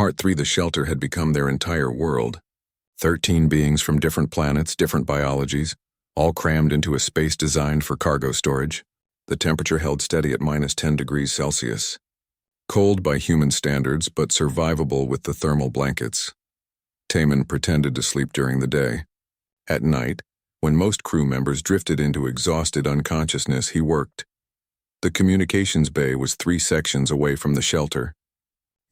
Part 3 The shelter had become their entire world. 13 beings from different planets, different biologies, all crammed into a space designed for cargo storage. The temperature held steady at -10 degrees Celsius. Cold by human standards, but survivable with the thermal blankets. Taman pretended to sleep during the day. At night, when most crew members drifted into exhausted unconsciousness, he worked. The communications bay was 3 sections away from the shelter.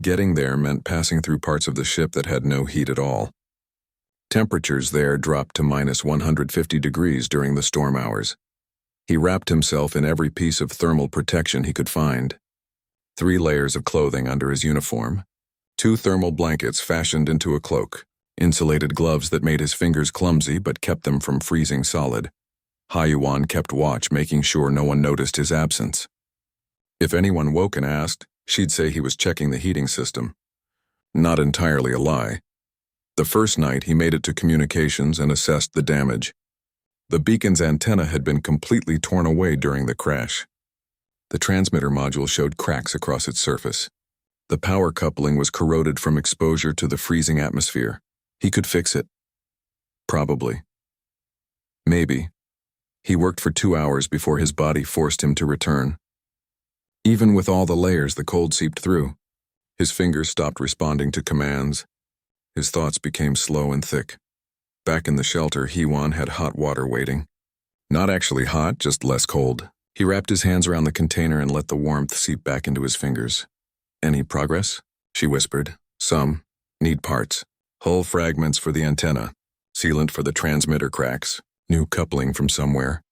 Getting there meant passing through parts of the ship that had no heat at all. Temperatures there dropped to -150 degrees during the storm hours. He wrapped himself in every piece of thermal protection he could find. 3 layers of clothing under his uniform, 2 thermal blankets fashioned into a cloak, insulated gloves that made his fingers clumsy but kept them from freezing solid. Hayuan kept watch, making sure no one noticed his absence. If anyone woke and asked, she'd say he was checking the heating system. Not entirely a lie. The first night he made it to communications and assessed the damage. The beacon's antenna had been completely torn away during the crash. The transmitter module showed cracks across its surface. The power coupling was corroded from exposure to the freezing atmosphere. He could fix it. Probably. Maybe. He worked for 2 hours before his body forced him to return. Even with all the layers, the cold seeped through. His fingers stopped responding to commands. His thoughts became slow and thick. Back in the shelter, Hewan had hot water waiting. Not actually hot, just less cold. He wrapped his hands around the container and let the warmth seep back into his fingers. "Any progress?" she whispered. "Some. Need parts. Hull fragments for the antenna. Sealant for the transmitter cracks. New coupling from somewhere.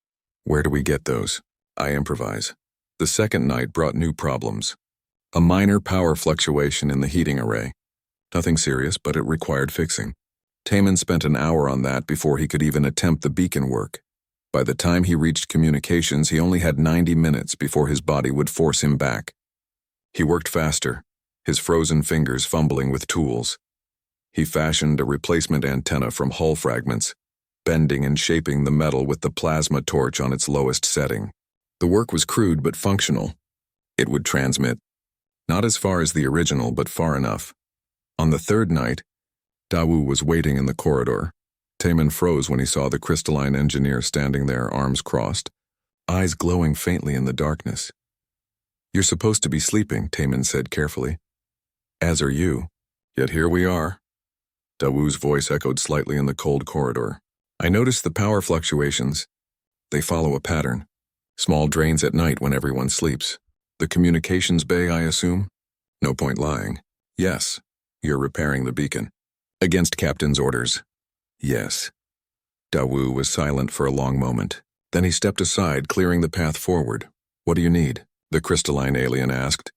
Where do we get those?" I improvise. The second night brought new problems. A minor power fluctuation in the heating array. Nothing serious, but it required fixing. Taman spent an hour on that before he could even attempt the beacon work. By the time he reached communications, he only had 90 minutes before his body would force him back. He worked faster, his frozen fingers fumbling with tools. He fashioned a replacement antenna from hull fragments, bending and shaping the metal with the plasma torch on its lowest setting. The work was crude but functional. It would transmit. Not as far as the original, but far enough. On the third night, Dawu was waiting in the corridor. Taman froze when he saw the crystalline engineer standing there, arms crossed, eyes glowing faintly in the darkness. "You're supposed to be sleeping," Taman said carefully. "As are you. Yet here we are." Dawu's voice echoed slightly in the cold corridor. "I noticed the power fluctuations. They follow a pattern. Small drains at night when everyone sleeps. The communications bay, I assume? No point lying. Yes. You're repairing the beacon. Against Captain's orders. Yes." Dawu was silent for a long moment. Then he stepped aside, clearing the path forward. "What do you need?" the crystalline alien asked.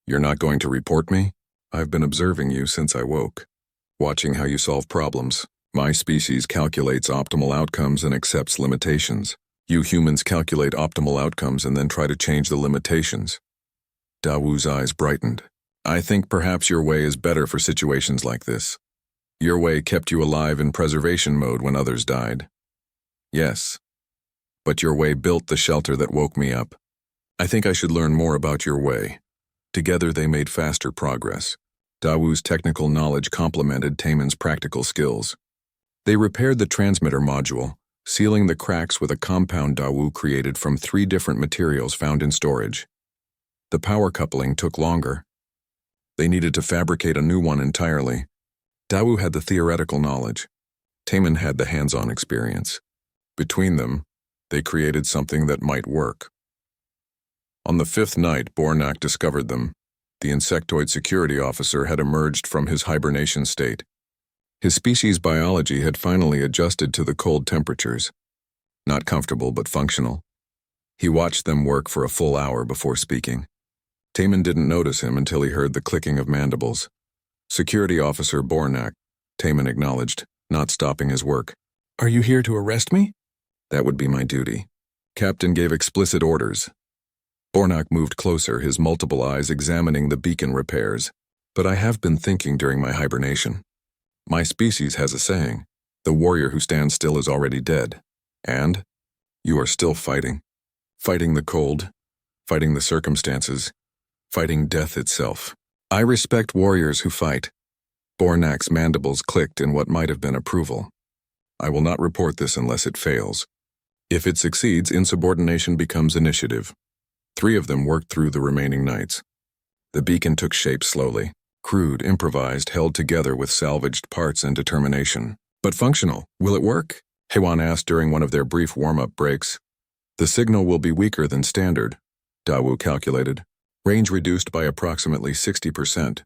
"You're not going to report me? I've been observing you since I woke. Watching how you solve problems. My species calculates optimal outcomes and accepts limitations. You humans calculate optimal outcomes and then try to change the limitations." Dawu's eyes brightened. "I think perhaps your way is better for situations like this. Your way kept you alive in preservation mode when others died." "Yes. But your way built the shelter that woke me up. I think I should learn more about your way." Together they made faster progress. Dawu's technical knowledge complemented Taman's practical skills. They repaired the transmitter module, sealing the cracks with a compound Dawu created from 3 different materials found in storage. The power coupling took longer. They needed to fabricate a new one entirely. Dawu had the theoretical knowledge. Taman had the hands-on experience. Between them, they created something that might work. On the 5th night, Bornak discovered them. The insectoid security officer had emerged from his hibernation state. His species' biology had finally adjusted to the cold temperatures. Not comfortable, but functional. He watched them work for a full hour before speaking. Taman didn't notice him until he heard the clicking of mandibles. "Security Officer Bornak," Taman acknowledged, not stopping his work. "Are you here to arrest me?" "That would be my duty. Captain gave explicit orders." Bornak moved closer, his multiple eyes examining the beacon repairs. "But I have been thinking during my hibernation. My species has a saying, the warrior who stands still is already dead. And you are still fighting. Fighting the cold, fighting the circumstances, fighting death itself. I respect warriors who fight, Bornak's mandibles clicked in what might have been approval. I will not report this unless it fails. If it succeeds, insubordination becomes initiative. 3 of them worked through the remaining nights. The beacon took shape slowly. Crude, improvised, held together with salvaged parts and determination. But functional. Will it work? Hewan asked during one of their brief warm-up breaks. The signal will be weaker than standard, Dawu calculated. Range reduced by approximately 60%,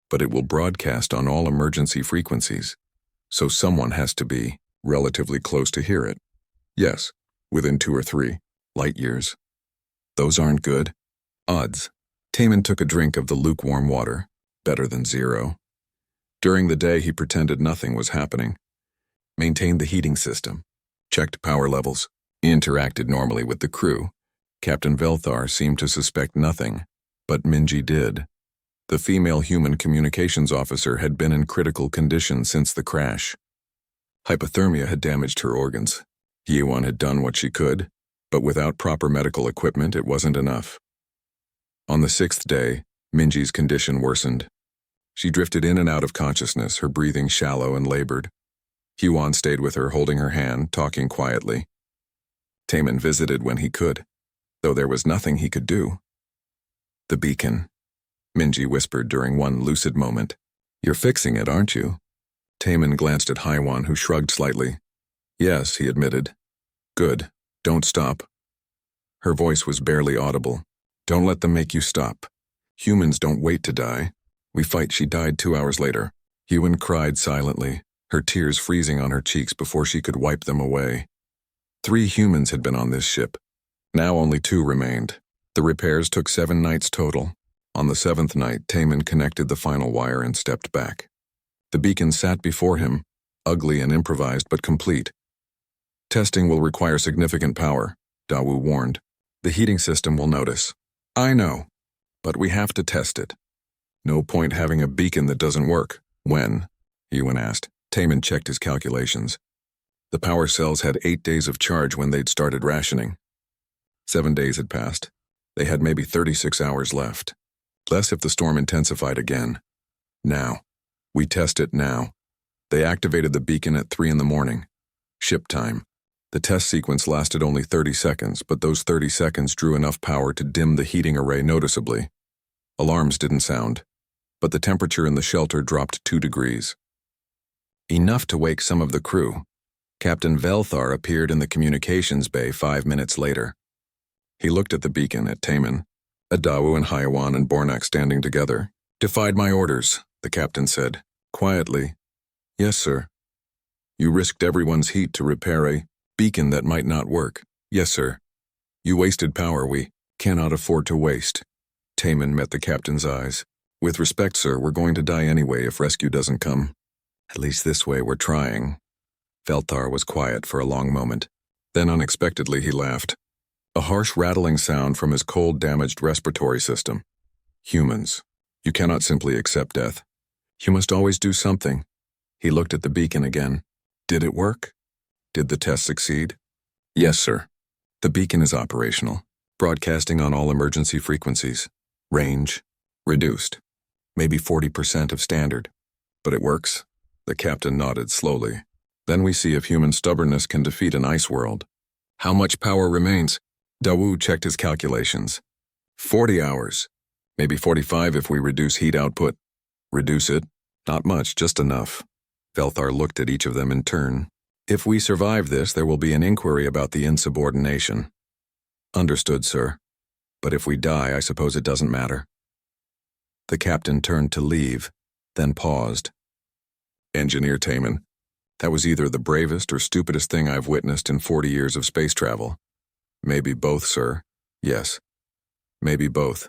but it will broadcast on all emergency frequencies. So someone has to be relatively close to hear it. Yes, within 2 or 3 light years. Those aren't good. Odds. Taman took a drink of the lukewarm water. Better than 0. During the day, he pretended nothing was happening. Maintained the heating system. Checked power levels. Interacted normally with the crew. Captain Velthar seemed to suspect nothing, but Minji did. The female human communications officer had been in critical condition since the crash. Hypothermia had damaged her organs. Yewan had done what she could, but without proper medical equipment, it wasn't enough. On the 6th day, Minji's condition worsened. She drifted in and out of consciousness, her breathing shallow and labored. Yewan stayed with her, holding her hand, talking quietly. Taman visited when he could, though there was nothing he could do. The beacon, Minji whispered during one lucid moment. You're fixing it, aren't you? Taman glanced at Haiwan, who shrugged slightly. Yes, he admitted. Good. Don't stop. Her voice was barely audible. Don't let them make you stop. Humans don't wait to die. We fight. She died 2 hours later. Ewan cried silently, her tears freezing on her cheeks before she could wipe them away. 3 humans had been on this ship. Now only 2 remained. The repairs took 7 nights total. On the 7th night, Taman connected the final wire and stepped back. The beacon sat before him, ugly and improvised but complete. Testing will require significant power, Dawu warned. The heating system will notice. I know, but we have to test it. No point having a beacon that doesn't work. When? Ewan asked. Taman checked his calculations. The power cells had 8 days of charge when they'd started rationing. 7 days had passed. They had maybe 36 hours left. Less if the storm intensified again. Now. We test it now. They activated the beacon at 3 in the morning. Ship time. The test sequence lasted only 30 seconds, but those 30 seconds drew enough power to dim the heating array noticeably. Alarms didn't sound, but the temperature in the shelter dropped 2 degrees. Enough to wake some of the crew. Captain Velthar appeared in the communications bay 5 minutes later. He looked at the beacon, at Taman, Dawu and Haiwan and Bornak standing together. Defied my orders, the captain said, quietly. Yes, sir. You risked everyone's heat to repair a beacon that might not work. Yes, sir. You wasted power we cannot afford to waste. Taman met the captain's eyes. With respect, sir, we're going to die anyway if rescue doesn't come. At least this way we're trying. Velthar was quiet for a long moment. Then unexpectedly he laughed. A harsh rattling sound from his cold, damaged respiratory system. Humans, you cannot simply accept death. You must always do something. He looked at the beacon again. Did it work? Did the test succeed? Yes, sir. The beacon is operational, broadcasting on all emergency frequencies. Range, reduced. Maybe 40% of standard. But it works? The captain nodded slowly. Then we see if human stubbornness can defeat an ice world. How much power remains? Dawu checked his calculations. 40 hours. Maybe 45 if we reduce heat output. Reduce it? Not much, just enough. Velthar looked at each of them in turn. If we survive this, there will be an inquiry about the insubordination. Understood, sir. But if we die, I suppose it doesn't matter. The captain turned to leave, then paused. Engineer Taman, that was either the bravest or stupidest thing I've witnessed in 40 years of space travel. Maybe both, sir. Yes. Maybe both.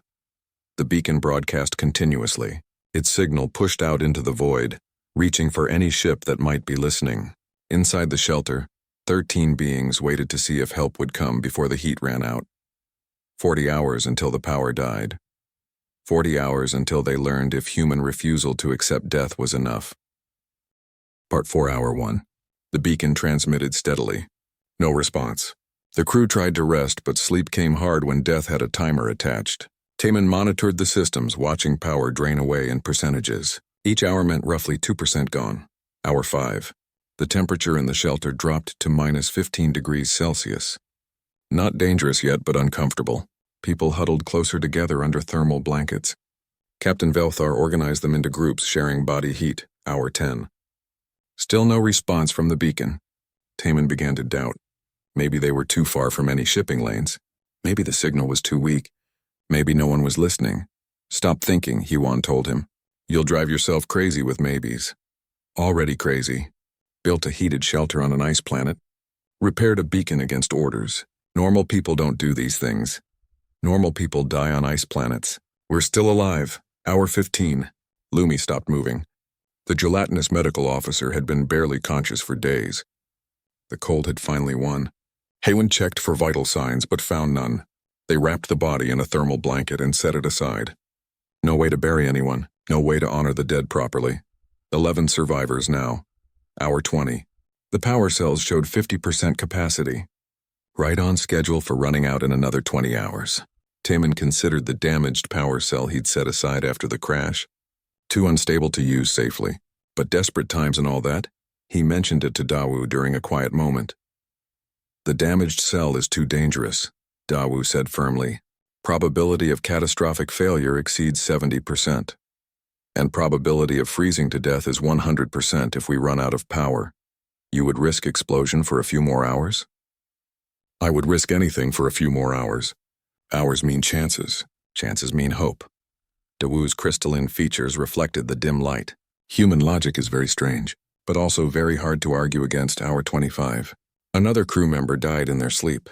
The beacon broadcast continuously. Its signal pushed out into the void, reaching for any ship that might be listening. Inside the shelter, 13 beings waited to see if help would come before the heat ran out. 40 hours until the power died. 40 hours until they learned if human refusal to accept death was enough. Part 4, Hour 1. The beacon transmitted steadily. No response. The crew tried to rest, but sleep came hard when death had a timer attached. Taman monitored the systems, watching power drain away in percentages. Each hour meant roughly 2% gone. Hour 5. The temperature in the shelter dropped to minus 15 degrees Celsius. Not dangerous yet, but uncomfortable. People huddled closer together under thermal blankets. Captain Velthar organized them into groups sharing body heat. Hour 10. Still no response from the beacon. Taman began to doubt. Maybe they were too far from any shipping lanes. Maybe the signal was too weak. Maybe no one was listening. Stop thinking, Huan told him. You'll drive yourself crazy with maybes. Already crazy. Built a heated shelter on an ice planet. Repaired a beacon against orders. Normal people don't do these things. Normal people die on ice planets. We're still alive. Hour 15. Lumi stopped moving. The gelatinous medical officer had been barely conscious for days. The cold had finally won. Haywen checked for vital signs but found none. They wrapped the body in a thermal blanket and set it aside. No way to bury anyone. No way to honor the dead properly. 11 survivors now. Hour 20. The power cells showed 50% capacity. Right on schedule for running out in another 20 hours. Taman considered the damaged power cell he'd set aside after the crash. Too unstable to use safely, but desperate times and all that, he mentioned it to Dawu during a quiet moment. The damaged cell is too dangerous, Dawu said firmly. Probability of catastrophic failure exceeds 70%. And probability of freezing to death is 100% if we run out of power. You would risk explosion for a few more hours? I would risk anything for a few more hours. Hours mean chances. Chances mean hope. Dawu's crystalline features reflected the dim light. Human logic is very strange, but also very hard to argue against. Hour 25. Another crew member died in their sleep.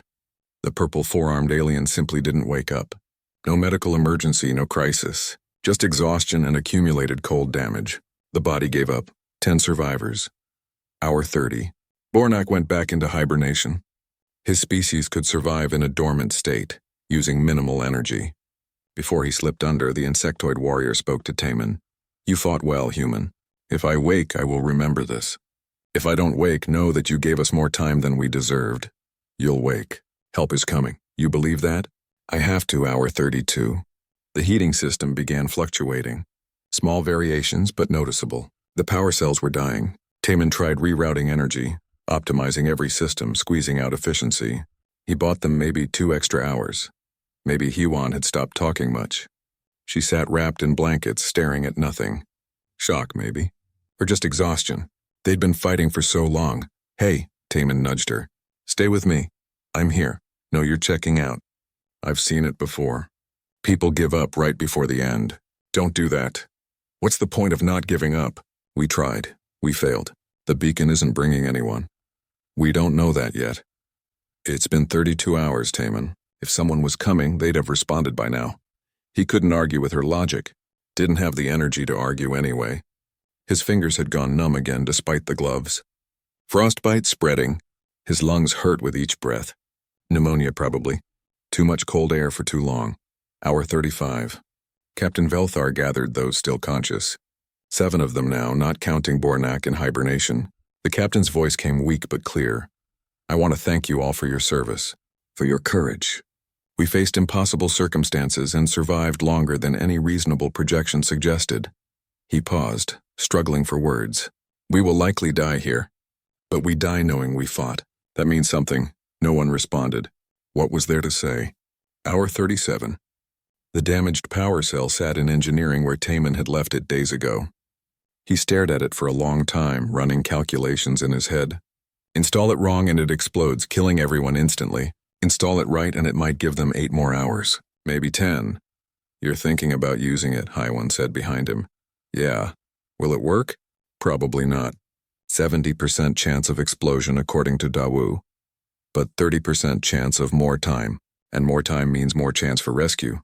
The purple four-armed alien simply didn't wake up. No medical emergency, no crisis. Just exhaustion and accumulated cold damage. The body gave up. 10 survivors. Hour 30. Bornak went back into hibernation. His species could survive in a dormant state, using minimal energy. Before he slipped under, the insectoid warrior spoke to Taman. You fought well, human. If I wake, I will remember this. If I don't wake, know that you gave us more time than we deserved. You'll wake. Help is coming. You believe that? I have to. Hour 32. The heating system began fluctuating. Small variations, but noticeable. The power cells were dying. Taman tried rerouting energy, optimizing every system, squeezing out efficiency. He bought them maybe 2 extra hours. Maybe Huan had stopped talking much. She sat wrapped in blankets, staring at nothing. Shock, maybe. Or just exhaustion. They'd been fighting for so long. Hey, Taman nudged her. Stay with me. I'm here. No, you're checking out. I've seen it before. People give up right before the end. Don't do that. What's the point of not giving up? We tried. We failed. The beacon isn't bringing anyone. We don't know that yet. It's been 32 hours, Taman. If someone was coming, they'd have responded by now. He couldn't argue with her logic. Didn't have the energy to argue anyway. His fingers had gone numb again despite the gloves. Frostbite spreading. His lungs hurt with each breath. Pneumonia probably. Too much cold air for too long. Hour 35. Captain Velthar gathered those still conscious. 7 of them now, not counting Bornak in hibernation. The captain's voice came weak but clear. I want to thank you all for your service, for your courage. We faced impossible circumstances and survived longer than any reasonable projection suggested. He paused, struggling for words. We will likely die here, but we die knowing we fought. That means something. No one responded. What was there to say? Hour 37. The damaged power cell sat in engineering where Taman had left it days ago. He stared at it for a long time, running calculations in his head. Install it wrong and it explodes, killing everyone instantly. Install it right and it might give them 8 more hours, maybe 10. You're thinking about using it, Haiwan said behind him. Yeah. Will it work? Probably not. 70% chance of explosion according to Dawu. But 30% chance of more time, and more time means more chance for rescue.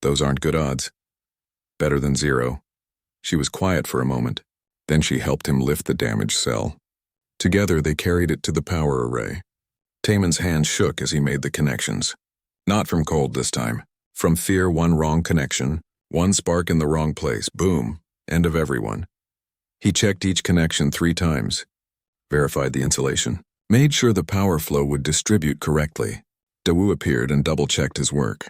Those aren't good odds. Better than 0. She was quiet for a moment. Then she helped him lift the damaged cell. Together they carried it to the power array. Taman's hand shook as he made the connections. Not from cold this time. From fear, one wrong connection, one spark in the wrong place, boom, end of everyone. He checked each connection 3 times. Verified the insulation. Made sure the power flow would distribute correctly. Dawu appeared and double-checked his work.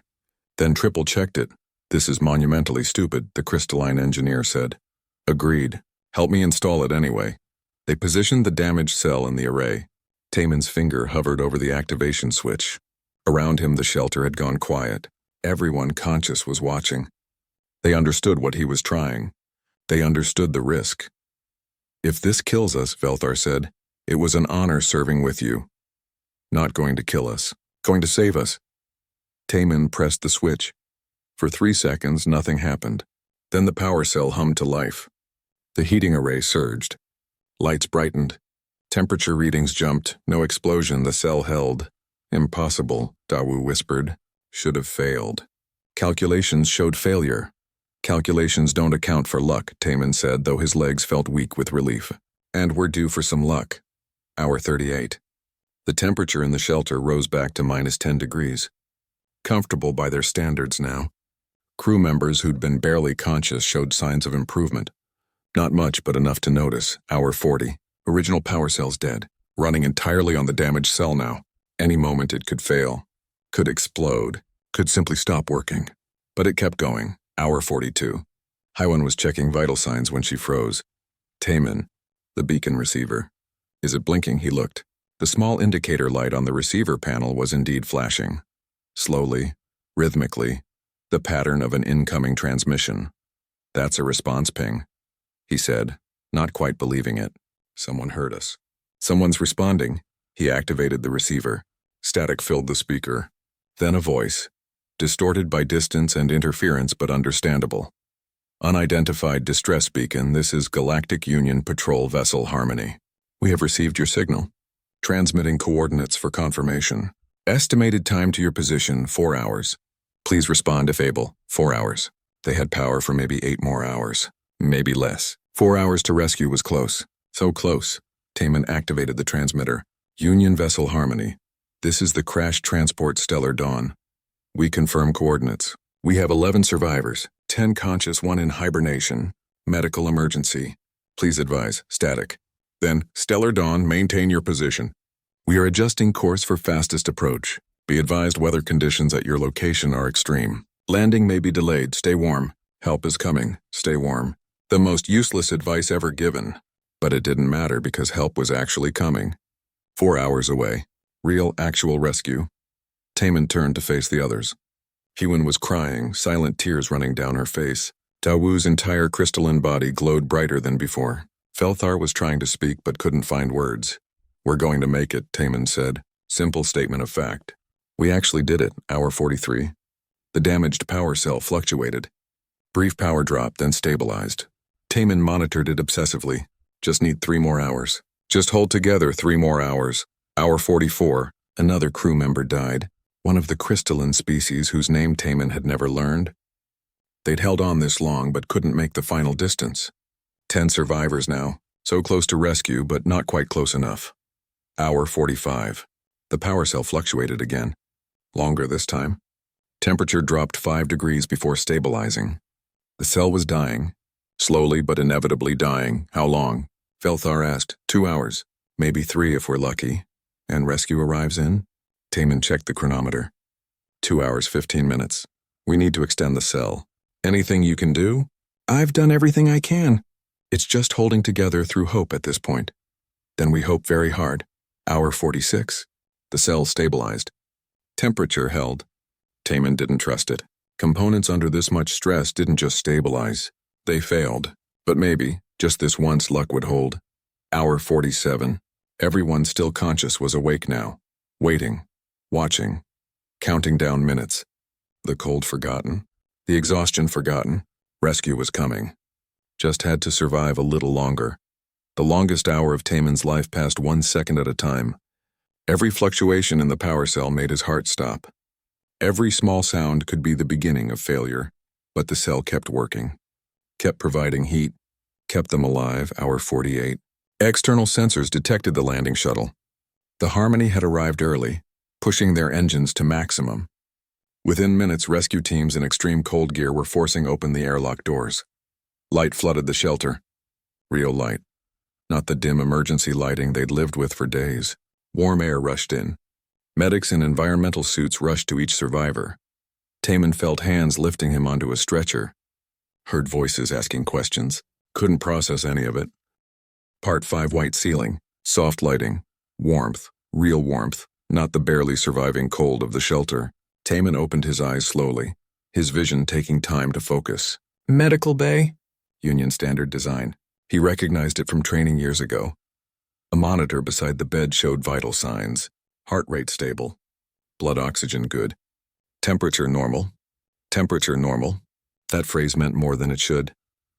Then triple-checked it. This is monumentally stupid, the crystalline engineer said. Agreed. Help me install it anyway. They positioned the damaged cell in the array. Taman's finger hovered over the activation switch. Around him, the shelter had gone quiet. Everyone conscious was watching. They understood what he was trying. They understood the risk. If this kills us, Velthar said, it was an honor serving with you. Not going to kill us. Going to save us. Taman pressed the switch. For 3 seconds, nothing happened. Then the power cell hummed to life. The heating array surged. Lights brightened. Temperature readings jumped. No explosion, the cell held. Impossible, Dawu whispered. Should have failed. Calculations showed failure. Calculations don't account for luck, Taman said, though his legs felt weak with relief. And we're due for some luck. Hour 38. The temperature in the shelter rose back to -10 degrees. Comfortable by their standards now. Crew members who'd been barely conscious showed signs of improvement. Not much, but enough to notice. Hour 40. Original power cell's dead. Running entirely on the damaged cell now. Any moment it could fail. Could explode. Could simply stop working. But it kept going. Hour 42. Hywan was checking vital signs when she froze. Taman, the beacon receiver. Is it blinking? He looked. The small indicator light on the receiver panel was indeed flashing. Slowly, rhythmically, the pattern of an incoming transmission. That's a response ping, he said, not quite believing it. Someone heard us. Someone's responding. He activated the receiver. Static filled the speaker. Then a voice. Distorted by distance and interference, but understandable. Unidentified distress beacon, this is Galactic Union Patrol Vessel Harmony. We have received your signal. Transmitting coordinates for confirmation. Estimated time to your position, 4 hours. Please respond if able. 4 hours. They had power for maybe 8 more hours. Maybe less. 4 hours to rescue was close. So close. Taman activated the transmitter. Union Vessel Harmony. This is the crash transport Stellar Dawn. We confirm coordinates. We have 11 survivors, 10 conscious, 1 in hibernation. Medical emergency. Please advise. Static. Then, Stellar Dawn, maintain your position. We are adjusting course for fastest approach. Be advised weather conditions at your location are extreme. Landing may be delayed. Stay warm. Help is coming. Stay warm. The most useless advice ever given. But it didn't matter because help was actually coming. 4 hours away. Real, actual rescue. Taman turned to face the others. Hywan was crying, silent tears running down her face. Dawu's entire crystalline body glowed brighter than before. Velthar was trying to speak but couldn't find words. We're going to make it, Taman said. Simple statement of fact. We actually did it, hour 43. The damaged power cell fluctuated. Brief power drop, then stabilized. Taman monitored it obsessively. Just need 3 more hours. Just hold together 3 more hours. Hour 44, another crew member died. One of the crystalline species whose name Taman had never learned. They'd held on this long but couldn't make the final distance. 10 survivors now, so close to rescue but not quite close enough. Hour 45. The power cell fluctuated again. Longer this time. Temperature dropped 5 degrees before stabilizing. The cell was dying. Slowly but inevitably dying. How long? Velthar asked. 2 hours. Maybe 3 if we're lucky. And rescue arrives in? Taman checked the chronometer. 2 hours, 15 minutes. We need to extend the cell. Anything you can do? I've done everything I can. It's just holding together through hope at this point. Then we hope very hard. Hour 46. The cell stabilized. Temperature held. Taman didn't trust it. Components under this much stress didn't just stabilize. They failed. But maybe, just this once, luck would hold. Hour 47. Everyone still conscious was awake now. Waiting. Watching. Counting down minutes. The cold forgotten. The exhaustion forgotten. Rescue was coming. Just had to survive a little longer. The longest hour of Taman's life passed 1 second at a time. Every fluctuation in the power cell made his heart stop. Every small sound could be the beginning of failure, but the cell kept working. Kept providing heat. Kept them alive. Hour 48. External sensors detected the landing shuttle. The Harmony had arrived early, pushing their engines to maximum. Within minutes, rescue teams in extreme cold gear were forcing open the airlock doors. Light flooded the shelter. Real light. Not the dim emergency lighting they'd lived with for days. Warm air rushed in. Medics in environmental suits rushed to each survivor. Taman felt hands lifting him onto a stretcher. Heard voices asking questions. Couldn't process any of it. Part 5 white ceiling, soft lighting, warmth, real warmth, not the barely surviving cold of the shelter. Taman opened his eyes slowly, his vision taking time to focus. Medical bay? Union standard design. He recognized it from training years ago. A monitor beside the bed showed vital signs. Heart rate stable. Blood oxygen good. Temperature normal. Temperature normal. That phrase meant more than it should.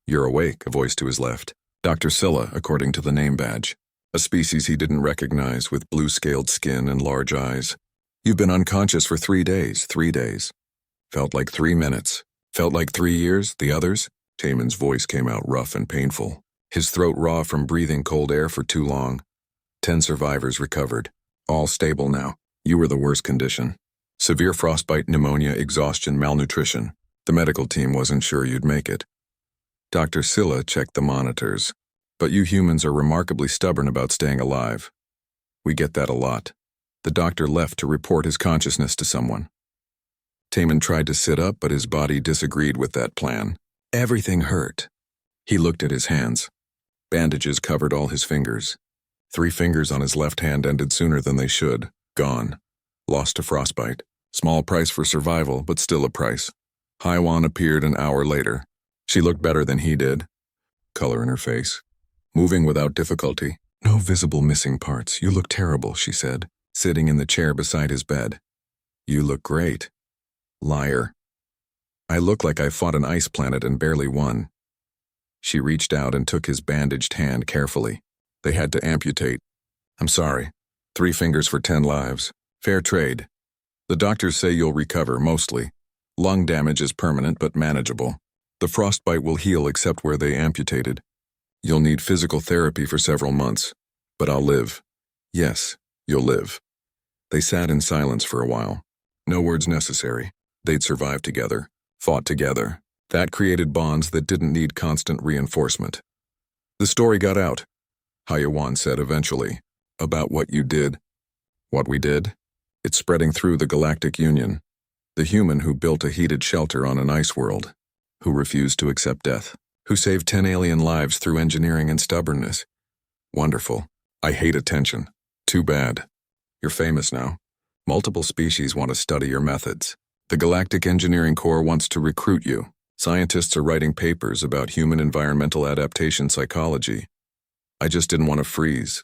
You're awake, a voice to his left. Dr. Scylla, according to the name badge. A species he didn't recognize with blue-scaled skin and large eyes. You've been unconscious for 3 days, 3 days. Felt like 3 minutes. Felt like 3 years, the others? Taman's voice came out rough and painful, his throat raw from breathing cold air for too long. 10 survivors recovered. All stable now. You were the worst condition. Severe frostbite, pneumonia, exhaustion, malnutrition. The medical team wasn't sure you'd make it. Dr. Scylla checked the monitors. But you humans are remarkably stubborn about staying alive. We get that a lot. The doctor left to report his consciousness to someone. Taman tried to sit up, but his body disagreed with that plan. Everything hurt. He looked at his hands. Bandages covered all his fingers. 3 fingers on his left hand ended sooner than they should. Gone. Lost to frostbite. Small price for survival, but still a price. Haiwan appeared an hour later. She looked better than he did. Color in her face. Moving without difficulty. No visible missing parts. You look terrible, she said, sitting in the chair beside his bed. You look great. Liar. I look like I fought an ice planet and barely won. She reached out and took his bandaged hand carefully. They had to amputate. I'm sorry. 3 fingers for 10 lives. Fair trade. The doctors say you'll recover, mostly. Lung damage is permanent but manageable. The frostbite will heal except where they amputated. You'll need physical therapy for several months. But I'll live. Yes, you'll live. They sat in silence for a while. No words necessary. They'd survived together, fought together. That created bonds that didn't need constant reinforcement. The story got out, Haiwan said eventually, about what you did. What we did? It's spreading through the Galactic Union. The human who built a heated shelter on an ice world, who refused to accept death, who saved 10 alien lives through engineering and stubbornness. Wonderful. I hate attention. Too bad. You're famous now. Multiple species want to study your methods. The Galactic Engineering Corps wants to recruit you. Scientists are writing papers about human environmental adaptation psychology. I just didn't want to freeze.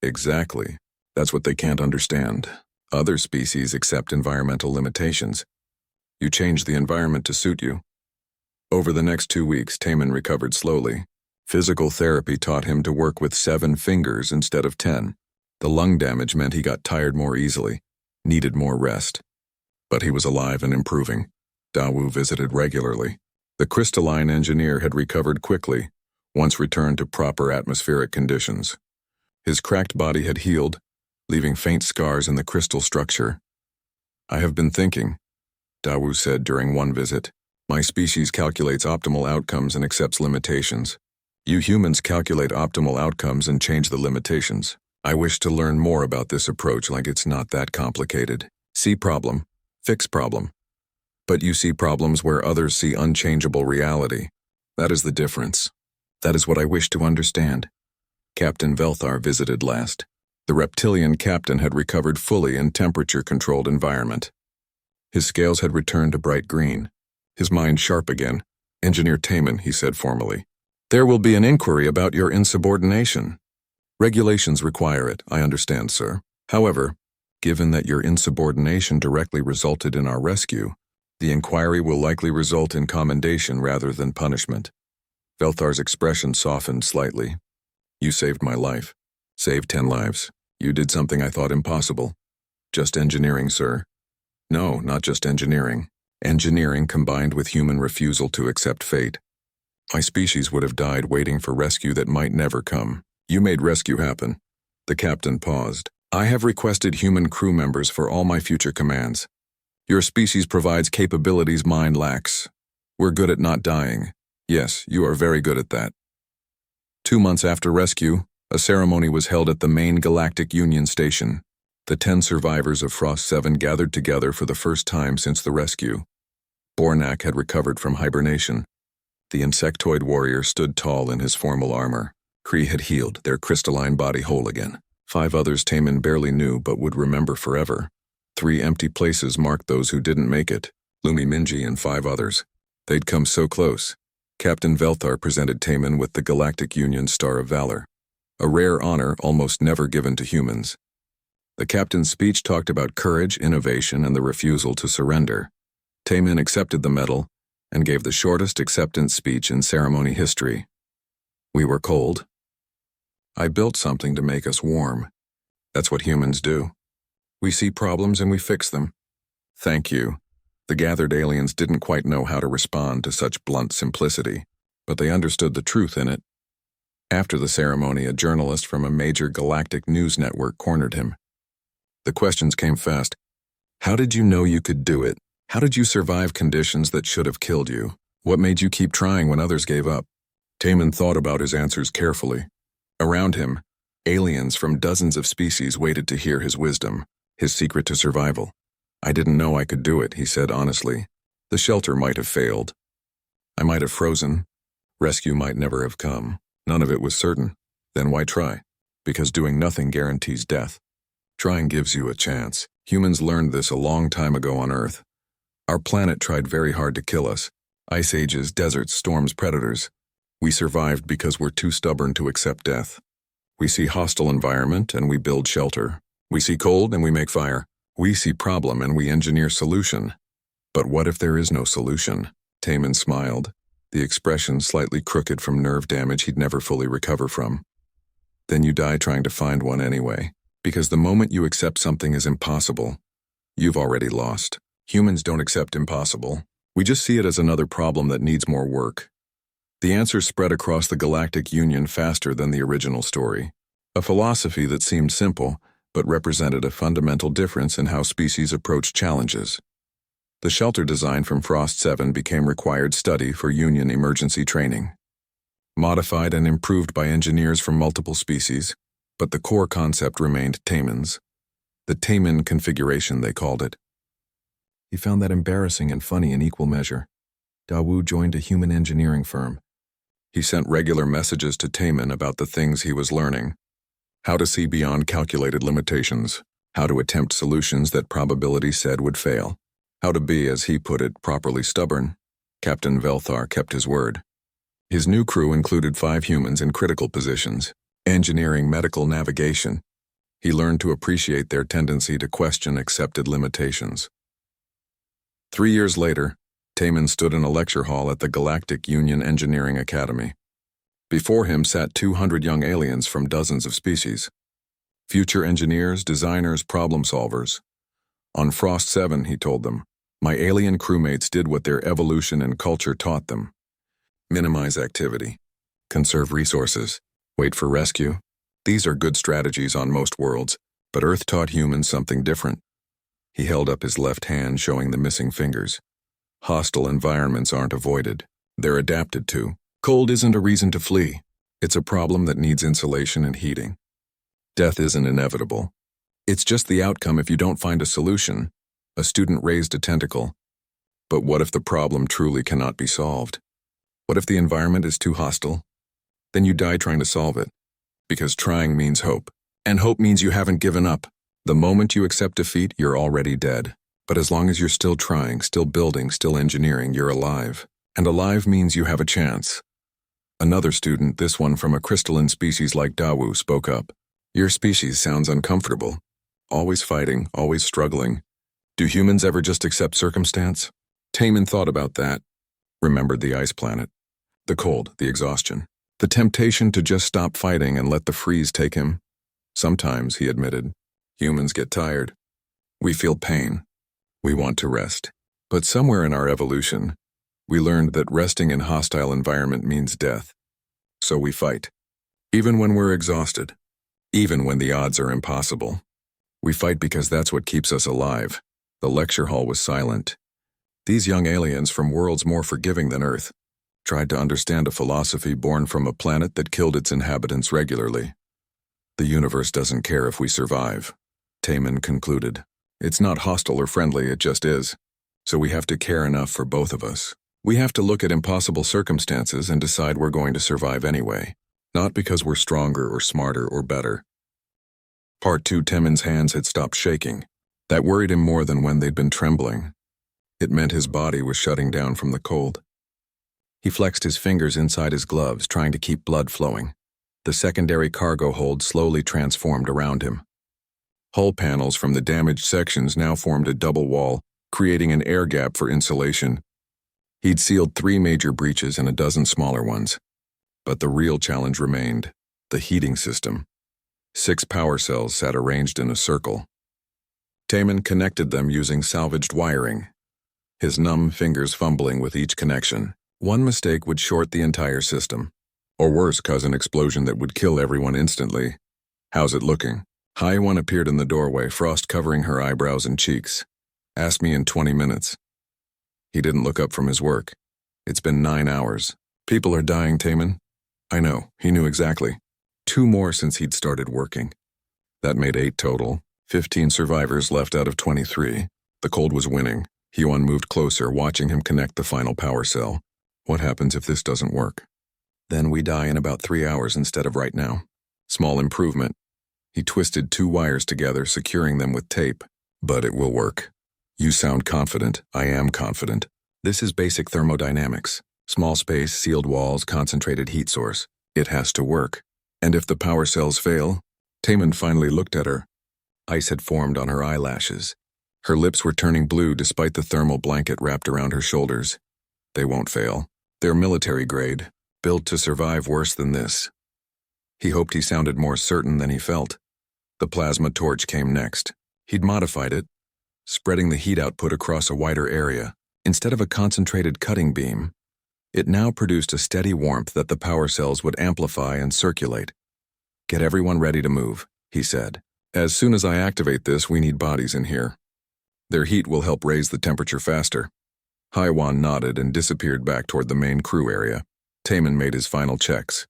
Exactly. That's what they can't understand. Other species accept environmental limitations. You change the environment to suit you. Over the next 2 weeks, Taman recovered slowly. Physical therapy taught him to work with 7 fingers instead of 10. The lung damage meant he got tired more easily, needed more rest. But he was alive and improving. Dawu visited regularly. The crystalline engineer had recovered quickly, once returned to proper atmospheric conditions. His cracked body had healed, leaving faint scars in the crystal structure. I have been thinking, Dawu said during one visit. My species calculates optimal outcomes and accepts limitations. You humans calculate optimal outcomes and change the limitations. I wish to learn more about this approach, like it's not that complicated. See problem, fix problem. But you see problems where others see unchangeable reality. That is the difference. That is what I wish to understand. Captain Velthar visited last. The reptilian captain had recovered fully in temperature-controlled environment. His scales had returned to bright green. His mind sharp again. Engineer Taman, he said formally. There will be an inquiry about your insubordination. Regulations require it, I understand, sir. However, given that your insubordination directly resulted in our rescue, the inquiry will likely result in commendation rather than punishment. Velthar's expression softened slightly. You saved my life. Saved 10 lives. You did something I thought impossible. Just engineering, sir. No, not just engineering. Engineering combined with human refusal to accept fate. My species would have died waiting for rescue that might never come. You made rescue happen. The captain paused. I have requested human crew members for all my future commands. Your species provides capabilities mine lacks. We're good at not dying. Yes, you are very good at that. 2 months after rescue, a ceremony was held at the main Galactic Union station. The 10 survivors of Frost 7 gathered together for the first time since the rescue. Bornak had recovered from hibernation. The insectoid warrior stood tall in his formal armor. Kree had healed, their crystalline body whole again. 5 others Taman barely knew but would remember forever. 3 empty places marked those who didn't make it. Lumi Minji and 5 others. They'd come so close. Captain Velthar presented Taman with the Galactic Union Star of Valor, a rare honor almost never given to humans. The captain's speech talked about courage, innovation, and the refusal to surrender. Taman accepted the medal and gave the shortest acceptance speech in ceremony history. We were cold. I built something to make us warm. That's what humans do. We see problems and we fix them. Thank you. The gathered aliens didn't quite know how to respond to such blunt simplicity, but they understood the truth in it. After the ceremony, a journalist from a major galactic news network cornered him. The questions came fast. How did you know you could do it? How did you survive conditions that should have killed you? What made you keep trying when others gave up? Taman thought about his answers carefully. Around him, aliens from dozens of species waited to hear his wisdom, his secret to survival. I didn't know I could do it, he said honestly. The shelter might have failed. I might have frozen. Rescue might never have come. None of it was certain. Then why try? Because doing nothing guarantees death. Trying gives you a chance. Humans learned this a long time ago on Earth. Our planet tried very hard to kill us. Ice ages, deserts, storms, predators. We survived because we're too stubborn to accept death. We see hostile environment and we build shelter. We see cold and we make fire. We see problem and we engineer solution. But what if there is no solution? Taman smiled, the expression slightly crooked from nerve damage he'd never fully recover from. Then you die trying to find one anyway. Because the moment you accept something is impossible, you've already lost. Humans don't accept impossible. We just see it as another problem that needs more work. The answers spread across the Galactic Union faster than the original story. A philosophy that seemed simple, but represented a fundamental difference in how species approach challenges. The shelter design from Frost 7 became required study for Union emergency training. Modified and improved by engineers from multiple species, but the core concept remained Taman's. The Taman configuration, they called it. He found that embarrassing and funny in equal measure. Dawu joined a human engineering firm. He sent regular messages to Taman about the things he was learning. How to see beyond calculated limitations. How to attempt solutions that probability said would fail. How to be, as he put it, properly stubborn. Captain Velthar kept his word. His new crew included 5 humans in critical positions. Engineering, medical, navigation. He learned to appreciate their tendency to question accepted limitations. 3 years later, Taman stood in a lecture hall at the Galactic Union Engineering Academy. Before him sat 200 young aliens from dozens of species. Future engineers, designers, problem solvers. On Frost 7, he told them, my alien crewmates did what their evolution and culture taught them. Minimize activity. Conserve resources. Wait for rescue. These are good strategies on most worlds, but Earth taught humans something different. He held up his left hand, showing the missing fingers. Hostile environments aren't avoided. They're adapted to. Cold isn't a reason to flee. It's a problem that needs insulation and heating. Death isn't inevitable. It's just the outcome if you don't find a solution. A student raised a tentacle. But what if the problem truly cannot be solved? What if the environment is too hostile? Then you die trying to solve it. Because trying means hope. And hope means you haven't given up. The moment you accept defeat, you're already dead. But as long as you're still trying, still building, still engineering, you're alive. And alive means you have a chance. Another student, this one from a crystalline species like Dawu, spoke up. Your species sounds uncomfortable. Always fighting, always struggling. Do humans ever just accept circumstance? Taman thought about that. Remembered the ice planet. The cold, the exhaustion. The temptation to just stop fighting and let the freeze take him. Sometimes, he admitted, humans get tired. We feel pain. We want to rest. But somewhere in our evolution, we learned that resting in hostile environment means death. So we fight. Even when we're exhausted. Even when the odds are impossible. We fight because that's what keeps us alive. The lecture hall was silent. These young aliens from worlds more forgiving than Earth tried to understand a philosophy born from a planet that killed its inhabitants regularly. The universe doesn't care if we survive, Taman concluded. It's not hostile or friendly, it just is. So we have to care enough for both of us. We have to look at impossible circumstances and decide we're going to survive anyway, not because we're stronger or smarter or better. Part 2. Timon's hands had stopped shaking. That worried him more than when they'd been trembling. It meant his body was shutting down from the cold. He flexed his fingers inside his gloves, trying to keep blood flowing. The secondary cargo hold slowly transformed around him. Hull panels from the damaged sections now formed a double wall, creating an air gap for insulation. He'd sealed 3 major breaches and a dozen smaller ones. But the real challenge remained: the heating system. 6 power cells sat arranged in a circle. Timon connected them using salvaged wiring, his numb fingers fumbling with each connection. One mistake would short the entire system. Or worse, cause an explosion that would kill everyone instantly. "How's it looking?" HFY appeared in the doorway, frost covering her eyebrows and cheeks. "Ask me in 20 minutes. He didn't look up from his work. "It's been 9 hours. "People are dying, Timon." "I know," he knew exactly. 2 more since he'd started working. That made 8 total. 15 survivors left out of 23. The cold was winning. HFY moved closer, watching him connect the final power cell. "What happens if this doesn't work?" "Then we die in about 3 hours instead of right now." "Small improvement." He twisted 2 wires together, securing them with tape. "But it will work." "You sound confident." "I am confident. This is basic thermodynamics. Small space, sealed walls, concentrated heat source. It has to work." "And if the power cells fail?" Timon finally looked at her. Ice had formed on her eyelashes. Her lips were turning blue despite the thermal blanket wrapped around her shoulders. "They won't fail. They're military grade, built to survive worse than this." He hoped he sounded more certain than he felt. The plasma torch came next. He'd modified it, spreading the heat output across a wider area. Instead of a concentrated cutting beam, it now produced a steady warmth that the power cells would amplify and circulate. "Get everyone ready to move," he said. "As soon as I activate this, we need bodies in here. Their heat will help raise the temperature faster." HFY nodded and disappeared back toward the main crew area. Timon made his final checks.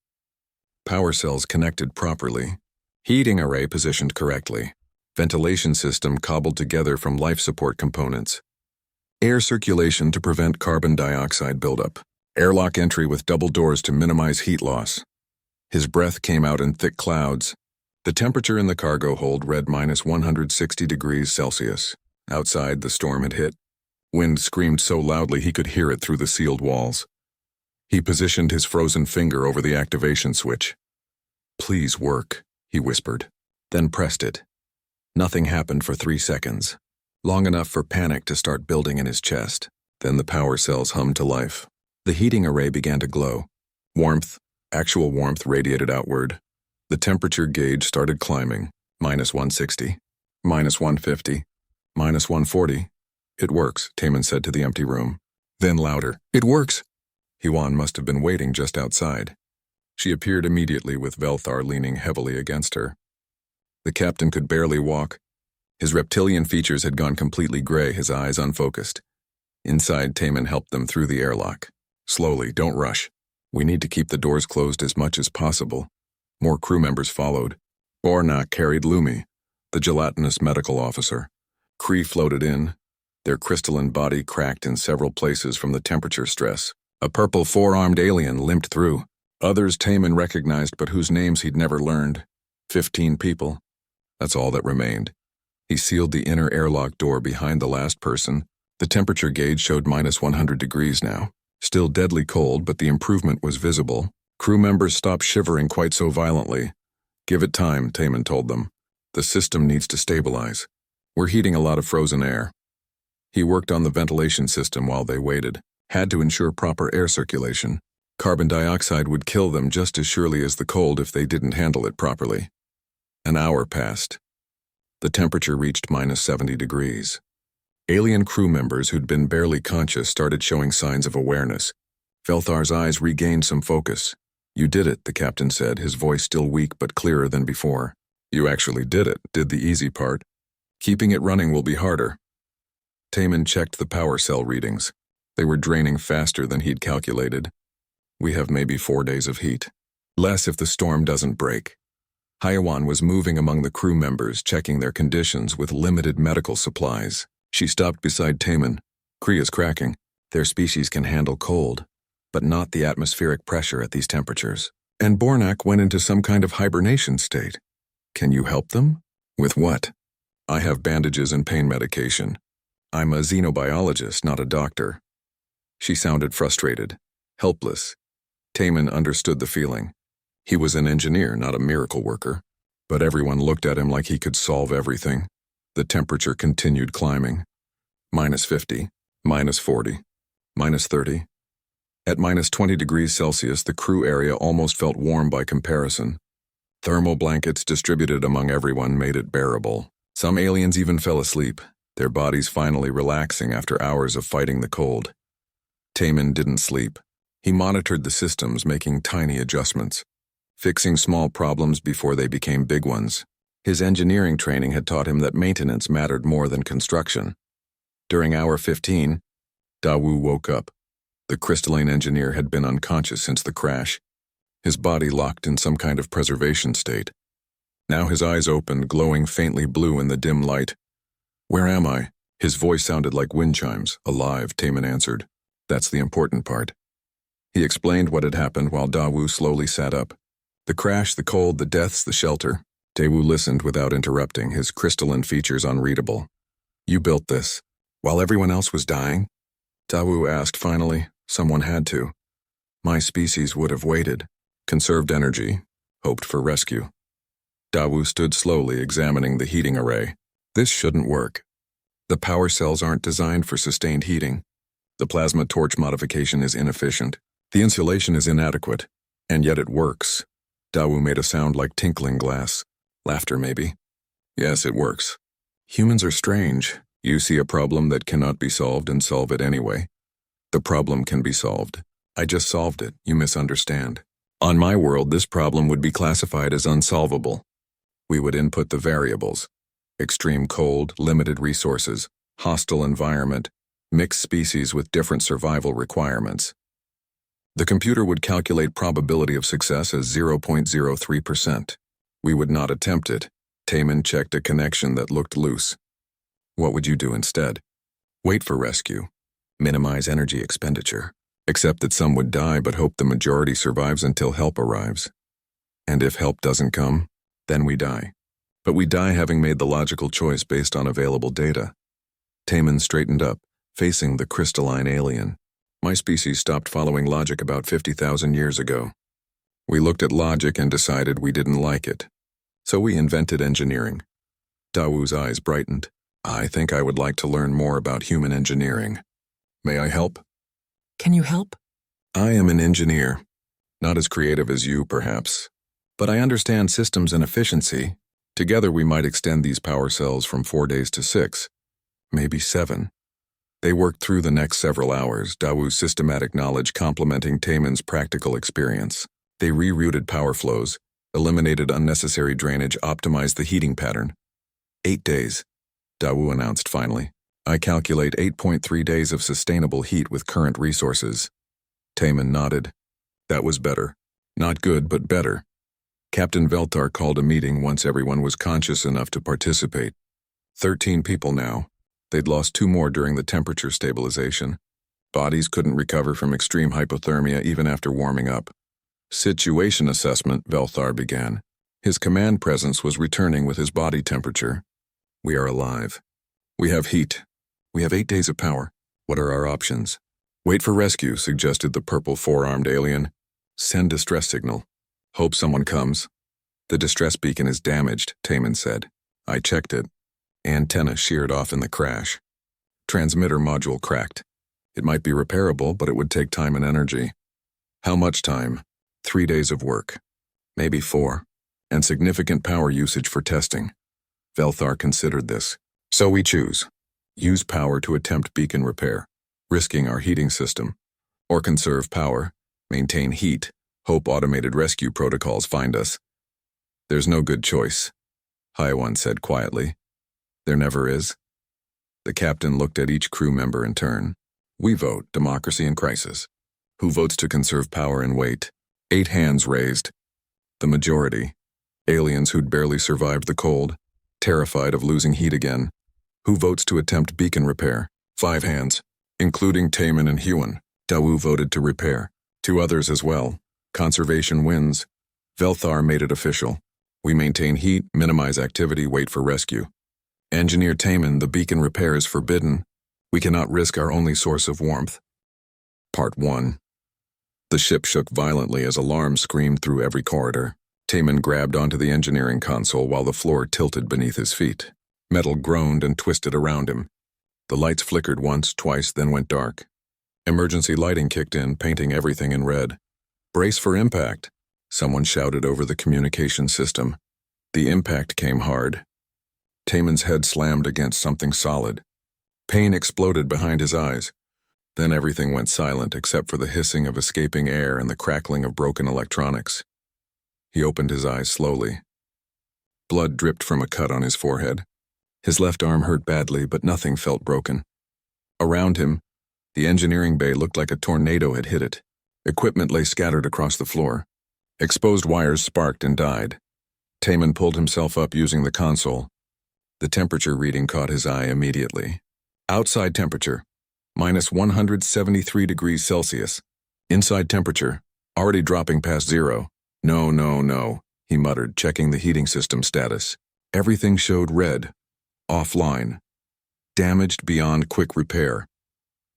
Power cells connected properly. Heating array positioned correctly. Ventilation system cobbled together from life support components. Air circulation to prevent carbon dioxide buildup. Airlock entry with double doors to minimize heat loss. His breath came out in thick clouds. The temperature in the cargo hold read -160 degrees Celsius. Outside, the storm had hit. Wind screamed so loudly he could hear it through the sealed walls. He positioned his frozen finger over the activation switch. "Please work," he whispered, then pressed it. Nothing happened for 3 seconds, long enough for panic to start building in his chest. Then the power cells hummed to life. The heating array began to glow. Warmth, actual warmth, radiated outward. The temperature gauge started climbing. -160, -150, -140. "It works," Timon said to the empty room. Then louder, "It works!" HFY must have been waiting just outside. She appeared immediately with Velthar leaning heavily against her. The captain could barely walk. His reptilian features had gone completely gray, his eyes unfocused. Inside, Timon helped them through the airlock. "Slowly, don't rush. We need to keep the doors closed as much as possible." More crew members followed. Bornak carried Lumi, the gelatinous medical officer. Kree floated in, their crystalline body cracked in several places from the temperature stress. A purple 4-armed alien limped through. Others Timon recognized but whose names he'd never learned. 15 people. That's all that remained. He sealed the inner airlock door behind the last person. The temperature gauge showed -100 degrees now. Still deadly cold, but the improvement was visible. Crew members stopped shivering quite so violently. "Give it time," Timon told them. "The system needs to stabilize. We're heating a lot of frozen air." He worked on the ventilation system while they waited. Had to ensure proper air circulation. Carbon dioxide would kill them just as surely as the cold if they didn't handle it properly. An hour passed. The temperature reached -70 degrees. Alien crew members who'd been barely conscious started showing signs of awareness. Velthar's eyes regained some focus. "You did it," the captain said, his voice still weak but clearer than before. "You actually did it, did the easy part. Keeping it running will be harder." Timon checked the power cell readings. They were draining faster than he'd calculated. "We have maybe 4 days of heat. Less if the storm doesn't break." HFY was moving among the crew members, checking their conditions with limited medical supplies. She stopped beside Timon. "Kree is cracking. Their species can handle cold, but not the atmospheric pressure at these temperatures. And Bornak went into some kind of hibernation state. Can you help them? With what? I have bandages and pain medication. I'm a xenobiologist, not a doctor. She sounded frustrated, helpless. Taman understood the feeling. He was an engineer, not a miracle worker. But everyone looked at him like he could solve everything. The temperature continued climbing. -50, -40, -30. At -20 degrees Celsius, the crew area almost felt warm by comparison. Thermal blankets distributed among everyone made it bearable. Some aliens even fell asleep, their bodies finally relaxing after hours of fighting the cold. Taman didn't sleep. He monitored the systems, making tiny adjustments, fixing small problems before they became big ones. His engineering training had taught him that maintenance mattered more than construction. During hour 15, Dawu woke up. The crystalline engineer had been unconscious since the crash, his body locked in some kind of preservation state. Now his eyes opened, glowing faintly blue in the dim light. "Where am I?" His voice sounded like wind chimes. "Alive," Taman answered. "That's the important part." He explained what had happened while Dawu slowly sat up. The crash, the cold, the deaths, the shelter. Dawu listened without interrupting, his crystalline features unreadable. "You built this, while everyone else was dying?" Dawu asked finally. "Someone had to. My species would have waited, conserved energy, hoped for rescue." Dawu stood slowly, examining the heating array. "This shouldn't work. The power cells aren't designed for sustained heating. The plasma torch modification is inefficient. The insulation is inadequate. And yet it works." Dawu made a sound like tinkling glass. Laughter, maybe. "Yes, it works. Humans are strange. You see a problem that cannot be solved and solve it anyway. The problem can be solved. I just solved it. You misunderstand. On my world, this problem would be classified as unsolvable. We would input the variables: extreme cold, limited resources, hostile environment, mixed species with different survival requirements. The computer would calculate probability of success as 0.03%. We would not attempt it." Taman checked a connection that looked loose. "What would you do instead?" "Wait for rescue. Minimize energy expenditure. Accept that some would die, but hope the majority survives until help arrives. And if help doesn't come, then we die. But we die having made the logical choice based on available data." Taman straightened up, facing the crystalline alien. "My species stopped following logic about 50,000 years ago. We looked at logic and decided we didn't like it. So we invented engineering." Dawu's eyes brightened. "I think I would like to learn more about human engineering. May I help?" Can you help? "I am an engineer. Not as creative as you, perhaps. But I understand systems and efficiency. Together we might extend these power cells from 4 days to 6, maybe 7. They worked through the next several hours, Dawu's systematic knowledge complementing Taman's practical experience. They rerouted power flows, eliminated unnecessary drainage, optimized the heating pattern. 8 days, Dawu announced finally. "I calculate 8.3 days of sustainable heat with current resources." Taman nodded. "That was better. Not good, but better." Captain Veltar called a meeting once everyone was conscious enough to participate. 13 people now. They'd lost 2 more during the temperature stabilization. Bodies couldn't recover from extreme hypothermia even after warming up. "Situation assessment," Velthar began. His command presence was returning with his body temperature. "We are alive. We have heat. We have 8 days of power. What are our options?" "Wait for rescue," suggested the purple 4-armed alien. "Send distress signal. Hope someone comes." "The distress beacon is damaged," Taman said. "I checked it. Antenna sheared off in the crash. Transmitter module cracked. It might be repairable, but it would take time and energy." "How much time?" 3 days of work. Maybe 4. And significant power usage for testing. Velthar considered this. "So we choose. Use power to attempt beacon repair, risking our heating system. Or conserve power, maintain heat, hope automated rescue protocols find us." "There's no good choice," Haiwan said quietly. "There never is." The captain looked at each crew member in turn. "We vote, democracy in crisis. Who votes to conserve power and wait?" 8 hands raised. The majority. Aliens who'd barely survived the cold, terrified of losing heat again. "Who votes to attempt beacon repair?" 5 hands. including Taman and Huon. Dawu voted to repair. 2 others as well. Conservation wins. Velthar made it official. We maintain heat, minimize activity, wait for rescue. Engineer Taman, the beacon repair is forbidden. We cannot risk our only source of warmth. Part 1. The ship shook violently as alarms screamed through every corridor. Taman grabbed onto the engineering console while the floor tilted beneath his feet. Metal groaned and twisted around him. The lights flickered once, twice, then went dark. Emergency lighting kicked in, painting everything in red. Brace for impact, someone shouted over the communication system. The impact came hard. Taman's head slammed against something solid. Pain exploded behind his eyes. Then everything went silent except for the hissing of escaping air and the crackling of broken electronics. He opened his eyes slowly. Blood dripped from a cut on his forehead. His left arm hurt badly, but nothing felt broken. Around him, the engineering bay looked like a tornado had hit it. Equipment lay scattered across the floor. Exposed wires sparked and died. Taman pulled himself up using the console. The temperature reading caught his eye immediately. Outside temperature, minus 173 degrees Celsius. Inside temperature, already dropping past 0. No, he muttered, checking the heating system status. Everything showed red. Offline. Damaged beyond quick repair.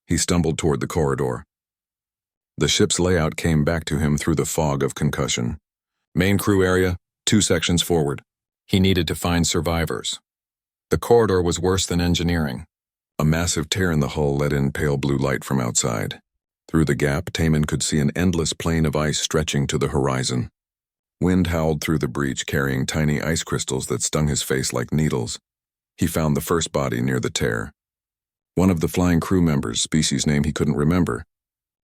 He stumbled toward the corridor. The ship's layout came back to him through the fog of concussion. Main crew area, 2 sections forward. He needed to find survivors. The corridor was worse than engineering. A massive tear in the hull let in pale blue light from outside. Through the gap, Taman could see an endless plain of ice stretching to the horizon. Wind howled through the breach, carrying tiny ice crystals that stung his face like needles. He found the first body near the tear. One of the flying crew members, species name he couldn't remember.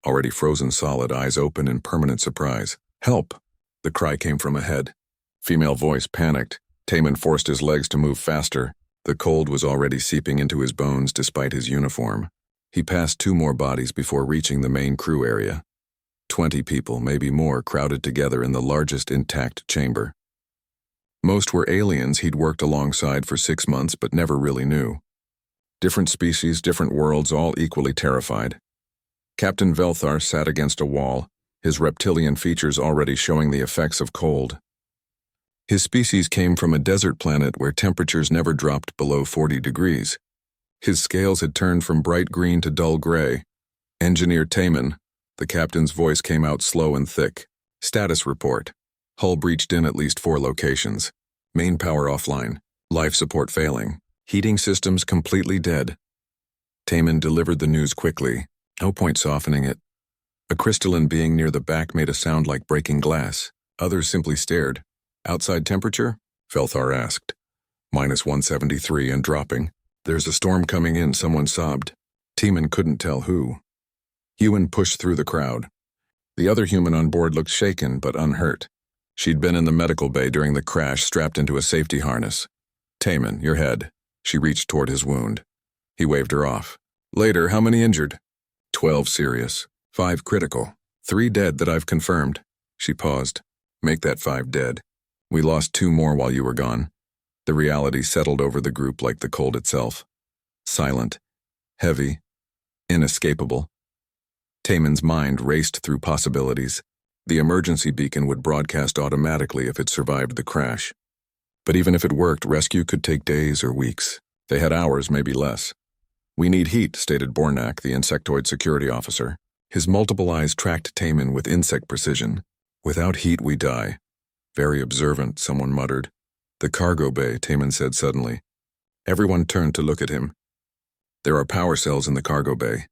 Already frozen solid, eyes open in permanent surprise. Help! The cry came from ahead. Female voice panicked. Taman forced his legs to move faster. The cold was already seeping into his bones despite his uniform. He passed 2 more bodies before reaching the main crew area. 20 people, maybe more, crowded together in the largest intact chamber. Most were aliens he'd worked alongside for 6 months but never really knew. Different species, different worlds, all equally terrified. Captain Velthar sat against a wall, his reptilian features already showing the effects of cold. His species came from a desert planet where temperatures never dropped below 40 degrees. His scales had turned from bright green to dull gray. Engineer Taman, the captain's voice came out slow and thick. Status report. Hull breached in at least 4 locations. Main power offline. Life support failing. Heating systems completely dead. Taman delivered the news quickly. No point softening it. A crystalline being near the back made a sound like breaking glass. Others simply stared. Outside temperature? Velthar asked. Minus 173 and dropping. There's a storm coming in, someone sobbed. Taman couldn't tell who. Huon pushed through the crowd. The other human on board looked shaken but unhurt. She'd been in the medical bay during the crash, strapped into a safety harness. Taman, your head. She reached toward his wound. He waved her off. Later, how many injured? 12 serious. 5 critical. 3 dead that I've confirmed. She paused. Make that 5 dead. We lost 2 more while you were gone. The reality settled over the group like the cold itself. Silent. Heavy. Inescapable. Taman's mind raced through possibilities. The emergency beacon would broadcast automatically if it survived the crash. But even if it worked, rescue could take days or weeks. They had hours, maybe less. We need heat, stated Bornak, the insectoid security officer. His multiple eyes tracked Taman with insect precision. Without heat, we die. Very observant, someone muttered. The cargo bay, Taman said suddenly. Everyone turned to look at him. There are power cells in the cargo bay.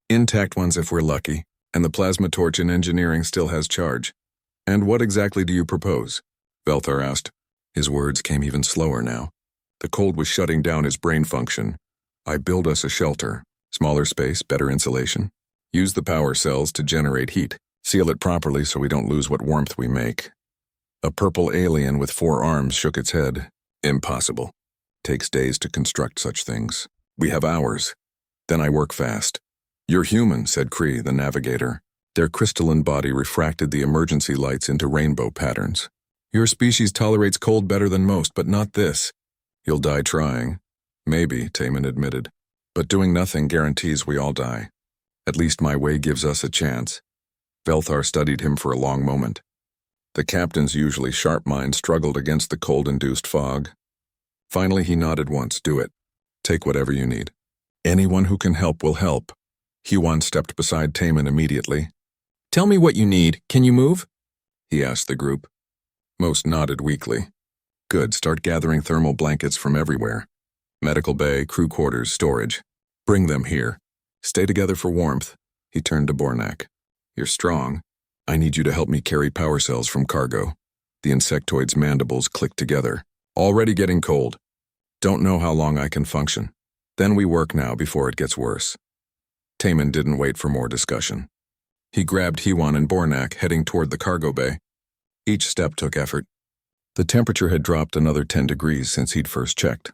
Intact ones if we're lucky, and the plasma torch in engineering still has charge. And what exactly do you propose? Velthar asked. His words came even slower now. The cold was shutting down his brain function. I build us a shelter. Smaller space, better insulation. Use the power cells to generate heat. Seal it properly so we don't lose what warmth we make. A purple alien with 4 arms shook its head. Impossible. Takes days to construct such things. We have hours. Then I work fast. You're human, said Kree, the navigator. Their crystalline body refracted the emergency lights into rainbow patterns. Your species tolerates cold better than most, but not this. You'll die trying. Maybe, Taman admitted. But doing nothing guarantees we all die. At least my way gives us a chance. Velthar studied him for a long moment. The captain's usually sharp mind struggled against the cold-induced fog. Finally, he nodded once. Do it. Take whatever you need. Anyone who can help will help. Huan stepped beside Taman immediately. Tell me what you need. Can you move? He asked the group. Most nodded weakly. Good, start gathering thermal blankets from everywhere. Medical bay, crew quarters, storage. Bring them here. Stay together for warmth. He turned to Bornak. You're strong. I need you to help me carry power cells from cargo. The insectoid's mandibles clicked together. Already getting cold. Don't know how long I can function. Then we work now before it gets worse. Taman didn't wait for more discussion. He grabbed Huan and Bornak, heading toward the cargo bay. Each step took effort. The temperature had dropped another 10 degrees since he'd first checked.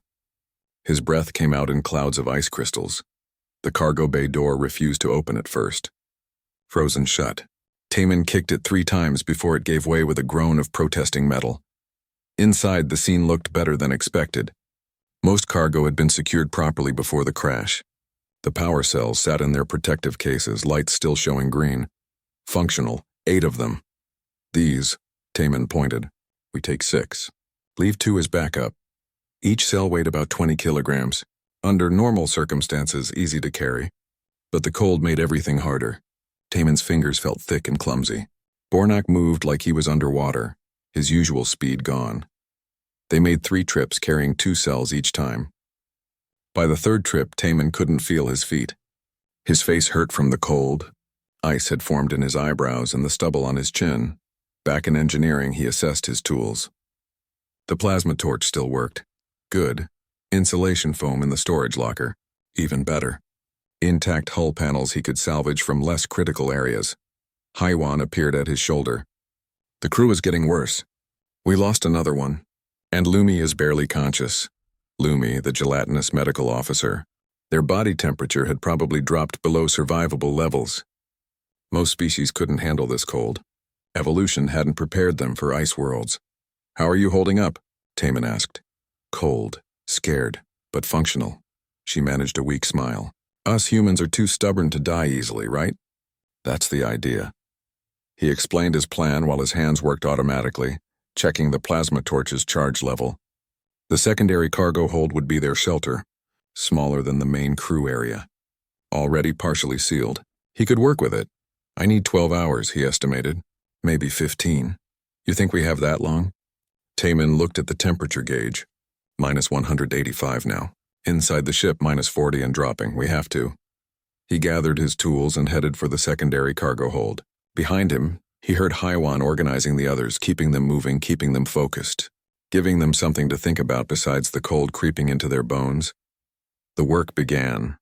His breath came out in clouds of ice crystals. The cargo bay door refused to open at first. Frozen shut. Taman kicked it 3 times before it gave way with a groan of protesting metal. Inside, the scene looked better than expected. Most cargo had been secured properly before the crash. The power cells sat in their protective cases, lights still showing green. Functional, 8 of them. These, Taman pointed. We take 6. Leave 2 as backup. Each cell weighed about 20 kilograms. Under normal circumstances, easy to carry. But the cold made everything harder. Taman's fingers felt thick and clumsy. Bornak moved like he was underwater, his usual speed gone. They made 3 trips, carrying 2 cells each time. By the 3rd trip, Taman couldn't feel his feet. His face hurt from the cold. Ice had formed in his eyebrows and the stubble on his chin. Back in engineering, he assessed his tools. The plasma torch still worked. Good. Insulation foam in the storage locker. Even better. Intact hull panels he could salvage from less critical areas. Huan appeared at his shoulder. The crew is getting worse. We lost another one. And Lumi is barely conscious. Lumi, the gelatinous medical officer. Their body temperature had probably dropped below survivable levels. Most species couldn't handle this cold. Evolution hadn't prepared them for ice worlds. How are you holding up? Taman asked. Cold, scared, but functional. She managed a weak smile. Us humans are too stubborn to die easily, right? That's the idea. He explained his plan while his hands worked automatically, checking the plasma torch's charge level. The secondary cargo hold would be their shelter, smaller than the main crew area. Already partially sealed. He could work with it. I need 12 hours, he estimated. Maybe 15. You think we have that long? Taman looked at the temperature gauge. Minus 185 now. Inside the ship, minus 40 and dropping. We have to. He gathered his tools and headed for the secondary cargo hold. Behind him, he heard Huan organizing the others, keeping them moving, keeping them focused, giving them something to think about besides the cold creeping into their bones. The work began.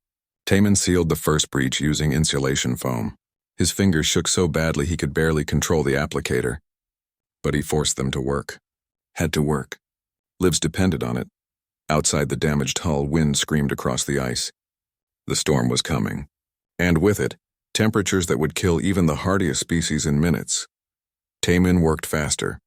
Taman sealed the first breach using insulation foam. His fingers shook so badly he could barely control the applicator. But he forced them to work. Had to work. Lives depended on it. Outside the damaged hull, wind screamed across the ice. The storm was coming. And with it, temperatures that would kill even the hardiest species in minutes. Taman worked faster.